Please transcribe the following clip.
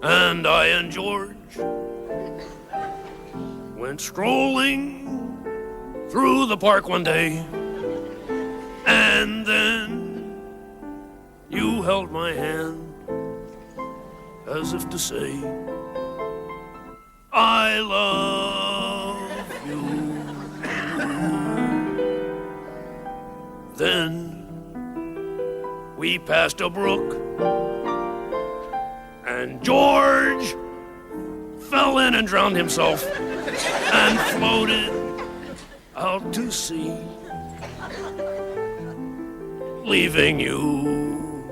And I and George went strolling through the park one day, and then you held my hand as if to say, I love you. Then we passed a brook, and George fell in and drowned himself and floated out to sea, leaving you